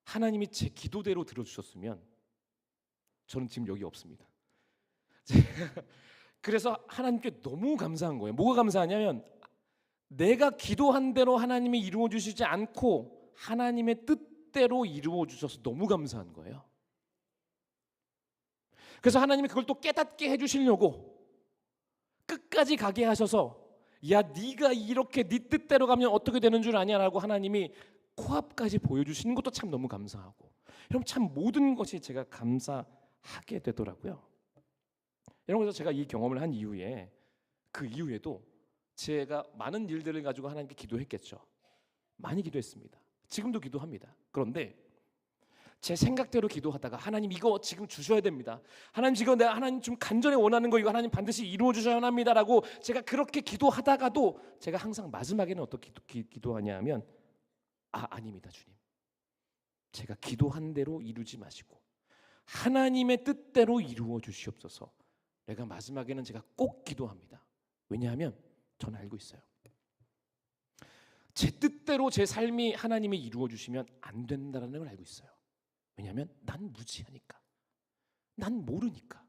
하나님이 제 기도대로 들어주셨으면 저는 지금 여기 없습니다. 그래서 하나님께 너무 감사한 거예요. 뭐가 감사하냐면 내가 기도한 대로 하나님이 이루어 주시지 않고 하나님의 뜻대로 이루어 주셔서 너무 감사한 거예요. 그래서 하나님이 그걸 또 깨닫게 해주시려고 끝까지 가게 하셔서 야 네가 이렇게 네 뜻대로 가면 어떻게 되는 줄 아냐라고 하나님이 코앞까지 보여주시는 것도 참 너무 감사하고 여러분 참 모든 것이 제가 감사하게 되더라고요. 여러분 그래서 제가 이 경험을 한 이후에 그 이후에도 제가 많은 일들을 가지고 하나님께 기도했겠죠. 많이 기도했습니다. 지금도 기도합니다. 그런데 제 생각대로 기도하다가 하나님 이거 지금 주셔야 됩니다. 하나님 지금 내가 하나님 좀 간절히 원하는 거 이거 하나님 반드시 이루어 주셔야 합니다라고 제가 그렇게 기도하다가도 제가 항상 마지막에는 어떻게 기도하냐 하면 아닙니다 주님. 제가 기도한 대로 이루지 마시고 하나님의 뜻대로 이루어 주시옵소서. 내가 마지막에는 제가 꼭 기도합니다. 왜냐하면 저는 알고 있어요. 제 뜻대로 제 삶이 하나님이 이루어 주시면 안 된다는 걸 알고 있어요. 왜냐하면 난 무지하니까. 난 모르니까.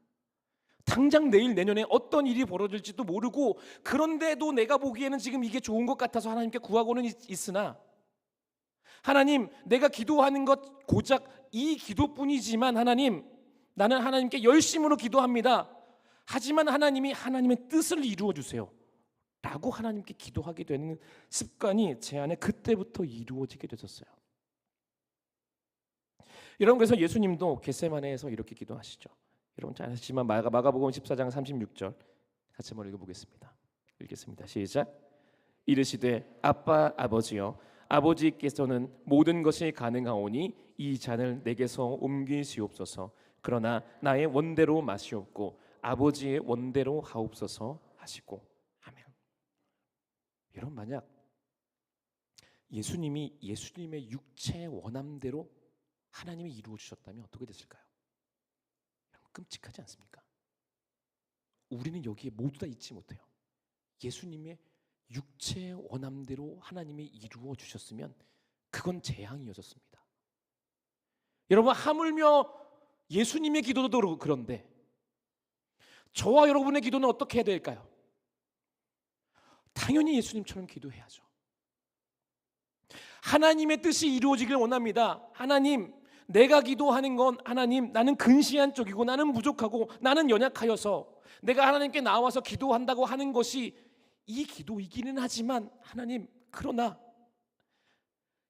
당장 내일 내년에 어떤 일이 벌어질지도 모르고 그런데도 내가 보기에는 지금 이게 좋은 것 같아서 하나님께 구하고는 있으나 하나님 내가 기도하는 것 고작 이 기도뿐이지만 하나님 나는 하나님께 열심으로 기도합니다. 하지만 하나님이 하나님의 뜻을 이루어 주세요 라고 하나님께 기도하게 되는 습관이 제 안에 그때부터 이루어지게 되었어요. 여러분 그래서 예수님도 겟세마네에서 이렇게 기도하시죠. 여러분 잘 아시지만 마가복음 14장 36절 같이 한번 읽어보겠습니다. 읽겠습니다. 시작. 이르시되 아빠 아버지여 아버지께서는 모든 것이 가능하오니 이 잔을 내게서 옮기시옵소서. 그러나 나의 원대로 마시옵고 아버지의 원대로 하옵소서 하시고 아멘. 여러분 만약 예수님이 예수님의 육체의 원함대로 하나님이 이루어 주셨다면 어떻게 됐을까요? 끔찍하지 않습니까? 우리는 여기에 모두 다 잊지 못해요. 예수님의 육체의 원함대로 하나님이 이루어 주셨으면 그건 재앙이었습니다. 여러분, 하물며 예수님의 기도도 그런데 저와 여러분의 기도는 어떻게 해야 될까요? 당연히 예수님처럼 기도해야죠. 하나님의 뜻이 이루어지길 원합니다. 하나님, 내가 기도하는 건 하나님, 나는 근시한 쪽이고 나는 부족하고 나는 연약하여서 내가 하나님께 나와서 기도한다고 하는 것이 이 기도이기는 하지만 하나님, 그러나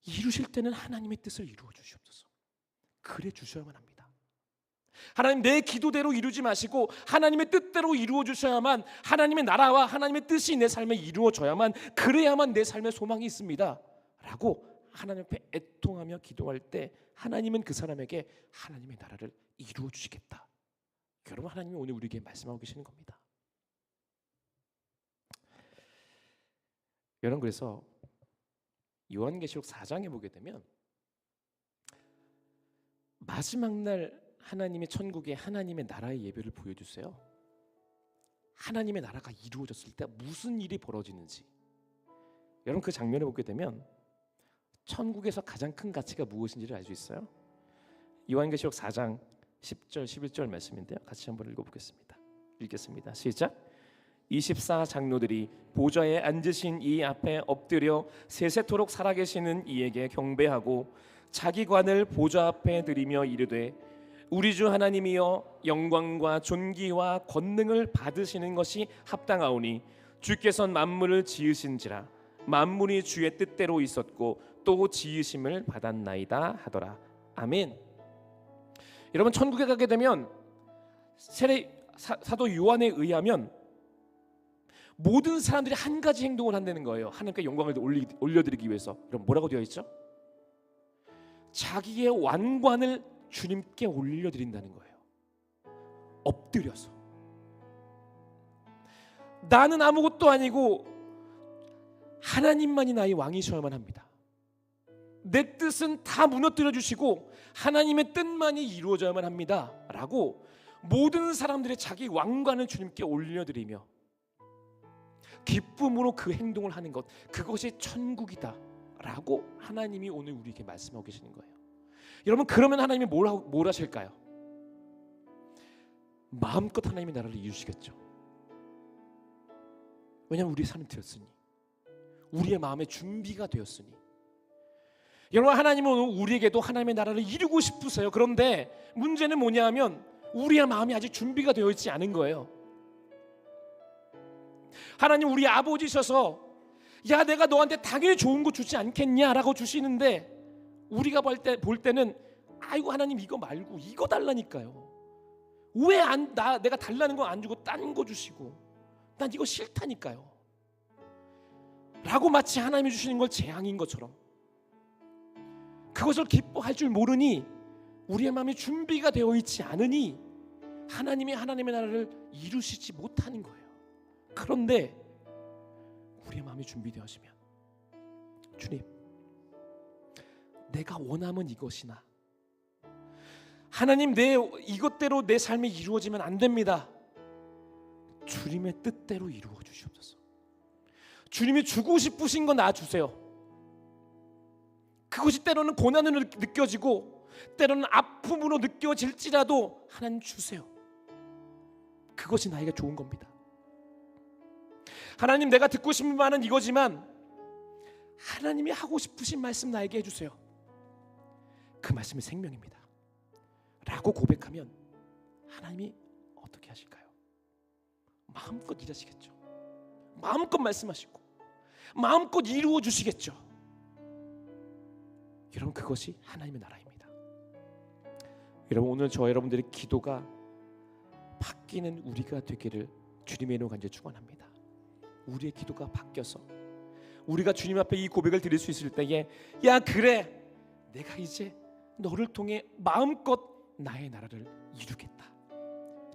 이루실 때는 하나님의 뜻을 이루어 주시옵소서. 그래 주셔야만 합니다. 하나님, 내 기도대로 이루지 마시고 하나님의 뜻대로 이루어 주셔야만, 하나님의 나라와 하나님의 뜻이 내 삶에 이루어져야만, 그래야만 내 삶에 소망이 있습니다 라고 하나님 앞에 애통하며 기도할 때 하나님은 그 사람에게 하나님의 나라를 이루어 주시겠다. 여러분, 하나님이 오늘 우리에게 말씀하고 계시는 겁니다. 여러분, 그래서 요한계시록 4장에 보게 되면 마지막 날 하나님의 천국에 하나님의 나라의 예배를 보여주세요. 하나님의 나라가 이루어졌을 때 무슨 일이 벌어지는지, 여러분 그 장면을 보게 되면 천국에서 가장 큰 가치가 무엇인지를 알 수 있어요. 요한계시록 4장 10절 11절 말씀인데요, 같이 한번 읽어보겠습니다. 읽겠습니다. 시작. 24장로들이 보좌에 앉으신 이 앞에 엎드려 세세토록 살아계시는 이에게 경배하고 자기 관을 보좌 앞에 드리며 이르되, 우리 주 하나님이여, 영광과 존귀와 권능을 받으시는 것이 합당하오니 주께서는 만물을 지으신지라 만물이 주의 뜻대로 있었고 또 지으심을 받았나이다 하더라. 아멘. 여러분, 천국에 가게 되면 사도 요한에 의하면 모든 사람들이 한 가지 행동을 한다는 거예요. 하나님께 영광을 올려드리기 위해서. 여러분, 뭐라고 되어 있죠? 자기의 완관을 주님께 올려드린다는 거예요. 엎드려서. 나는 아무것도 아니고 하나님만이 나의 왕이셔야만 합니다. 내 뜻은 다 무너뜨려 주시고 하나님의 뜻만이 이루어져야만 합니다 라고 모든 사람들의 자기 왕관을 주님께 올려드리며 기쁨으로 그 행동을 하는 것, 그것이 천국이다 라고 하나님이 오늘 우리에게 말씀하고 계시는 거예요. 여러분, 그러면 하나님이 뭘 하실까요? 마음껏 하나님의 나라를 이루시겠죠. 왜냐하면 우리의 삶이 되었으니, 우리의 마음의 준비가 되었으니. 여러분, 하나님은 오늘 우리에게도 하나님의 나라를 이루고 싶으세요. 그런데 문제는 뭐냐 하면 우리의 마음이 아직 준비가 되어 있지 않은 거예요. 하나님 우리 아버지셔서 야, 내가 너한테 당연히 좋은 거 주지 않겠냐라고 주시는데 우리가 볼 때는 아이고 하나님 이거 말고 이거 달라니까요. 왜 내가 달라는 거 안 주고 딴 거 주시고, 난 이거 싫다니까요 라고 마치 하나님이 주시는 걸 재앙인 것처럼 그것을 기뻐할 줄 모르니 우리의 마음이 준비가 되어 있지 않으니 하나님의 나라를 이루시지 못하는 거예요. 그런데 우리의 마음이 준비되어지면 주님, 내가 원하면 이것이나 하나님 이것대로 내 삶이 이루어지면 안 됩니다. 주님의 뜻대로 이루어 주시옵소서. 주님이 주고 싶으신 거 놔주세요. 그것이 때로는 고난으로 느껴지고 때로는 아픔으로 느껴질지라도 하나님 주세요. 그것이 나에게 좋은 겁니다. 하나님, 내가 듣고 싶은 말은 이거지만 하나님이 하고 싶으신 말씀 나에게 해주세요. 그 말씀이 생명입니다 라고 고백하면 하나님이 어떻게 하실까요? 마음껏 일하시겠죠. 마음껏 말씀하시고 마음껏 이루어 주시겠죠. 여러분, 그것이 하나님의 나라입니다. 여러분, 오늘 저와 여러분들의 기도가 바뀌는 우리가 되기를 주님의 이름으로 간절히 축원합니다. 우리의 기도가 바뀌어서 우리가 주님 앞에 이 고백을 드릴 수 있을 때에, 야 그래, 내가 이제 너를 통해 마음껏 나의 나라를 이루겠다.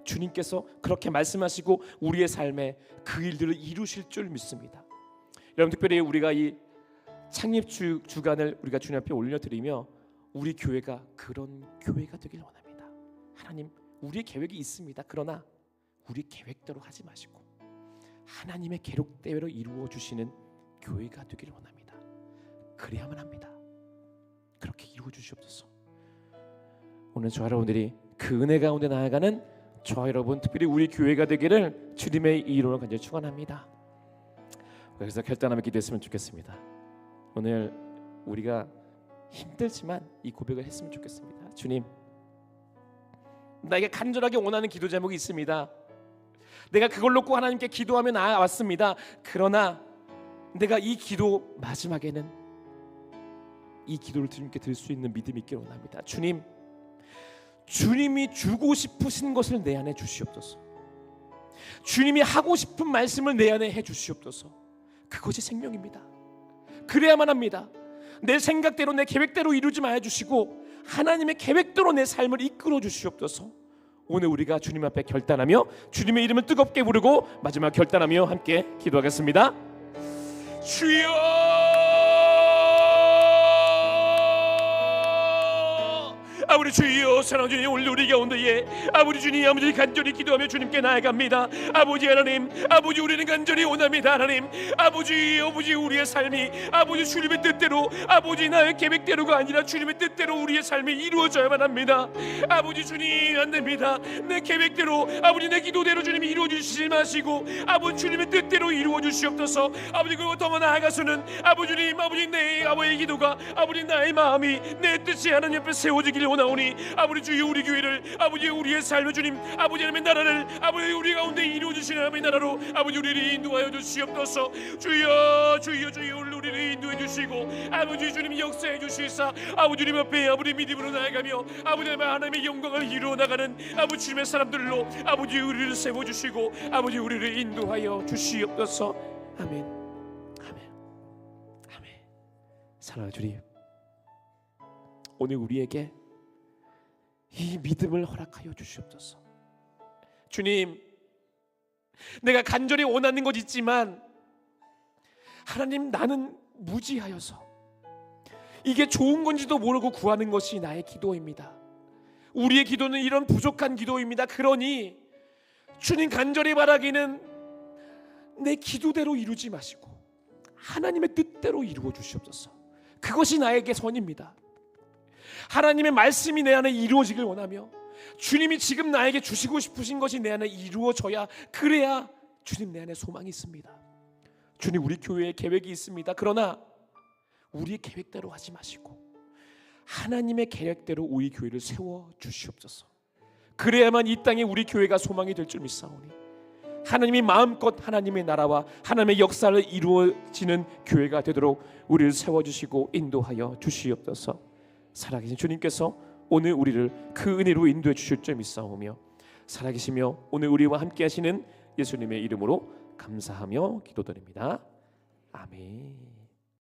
주님께서 그렇게 말씀하시고 우리의 삶에 그 일들을 이루실 줄 믿습니다. 여러분, 특별히 우리가 이 창립 주간을 우리가 주님 앞에 올려드리며 우리 교회가 그런 교회가 되길 원합니다. 하나님, 우리의 계획이 있습니다. 그러나 우리 계획대로 하지 마시고 하나님의 계획대로 이루어 주시는 교회가 되기를 원합니다. 그래야만 합니다. 그렇게 이루어 주시옵소서. 오늘 저와 여러분들이 그 은혜 가운데 나아가는 저와 여러분, 특별히 우리 교회가 되기를 주님의 이름으로 간절히 축원합니다. 그래서 결단하며 기도했으면 좋겠습니다. 오늘 우리가 힘들지만 이 고백을 했으면 좋겠습니다. 주님, 나에게 간절하게 원하는 기도 제목이 있습니다. 내가 그걸 놓고 하나님께 기도하며 나아왔습니다. 그러나 내가 이 기도 마지막에는 이 기도를 주님께 드릴 수 있는 믿음이 있기를 원합니다. 주님, 주님이 주고 싶으신 것을 내 안에 주시옵소서. 주님이 하고 싶은 말씀을 내 안에 해 주시옵소서. 그것이 생명입니다. 그래야만 합니다. 내 생각대로 내 계획대로 이루지 마여 주시고 하나님의 계획대로 내 삶을 이끌어 주시옵소서. 오늘 우리가 주님 앞에 결단하며 주님의 이름을 뜨겁게 부르고 마지막 결단하며 함께 기도하겠습니다. 주여, 아버지 주여, 사랑하는 주님, 오늘 우리 가운데에 아버지 주님, 아버지 간절히 기도하며 주님께 나아갑니다. 아버지 하나님, 아버지 우리는 간절히 원합니다. 하나님, 아버지 우리의 삶이 아버지 주님의 뜻대로, 아버지 나의 계획대로가 아니라 주님의 뜻대로 우리의 삶이 이루어져야만 합니다. 아버지 주님, 안 됩니다. 내 계획대로, 아버지 내 기도대로 주님이 이루어 주시지 마시고 아버지 주님의 뜻대로 이루어 주시옵소서. 아버지 그리고 더 나아가서는 아버지 주님, 아버지 내 아버지의 기도가, 아버지 나의 마음이 내 뜻이 하나님 앞에 세워지기를 원하오니 아버지 주여, 우리 교회를, 아버지 우리의 삶을 주님, 아버지 하나님의 나라를, 아버지 우리 가운데 이루어 주시는 하나님의 나라로 아버지 우리를 인도하여 주시옵소서. 주여 주여 주여, 우리를 인도해 주시고 아버지 주님 역사해 주시사 아버지 주님 앞에 아버지 믿음으로 나아가며 아버지 하나님의 영광을 이루어 나가는 아버지 주님의 사람들로 아버지 우리를 세워 주시고 아버지 우리를 인도하여 주시옵소서. 아멘, 아멘, 아멘. 사랑하는 주님, 오늘 우리에게 이 믿음을 허락하여 주시옵소서. 주님, 내가 간절히 원하는 것 있지만 하나님, 나는 무지하여서 이게 좋은 건지도 모르고 구하는 것이 나의 기도입니다. 우리의 기도는 이런 부족한 기도입니다. 그러니 주님, 간절히 바라기는 내 기도대로 이루지 마시고 하나님의 뜻대로 이루어 주시옵소서. 그것이 나에게 선입니다. 하나님의 말씀이 내 안에 이루어지길 원하며 주님이 지금 나에게 주시고 싶으신 것이 내 안에 이루어져야, 그래야 주님 내 안에 소망이 있습니다. 주님, 우리 교회에 계획이 있습니다. 그러나 우리의 계획대로 하지 마시고 하나님의 계획대로 우리 교회를 세워 주시옵소서. 그래야만 이 땅에 우리 교회가 소망이 될 줄 믿사오니 하나님이 마음껏 하나님의 나라와 하나님의 역사를 이루어지는 교회가 되도록 우리를 세워주시고 인도하여 주시옵소서. 살아계신 주님께서 오늘 우리를 그 은혜로 인도해 주실 줄 믿사오며 살아계시며 오늘 우리와 함께 하시는 예수님의 이름으로 감사하며 기도드립니다. 아멘.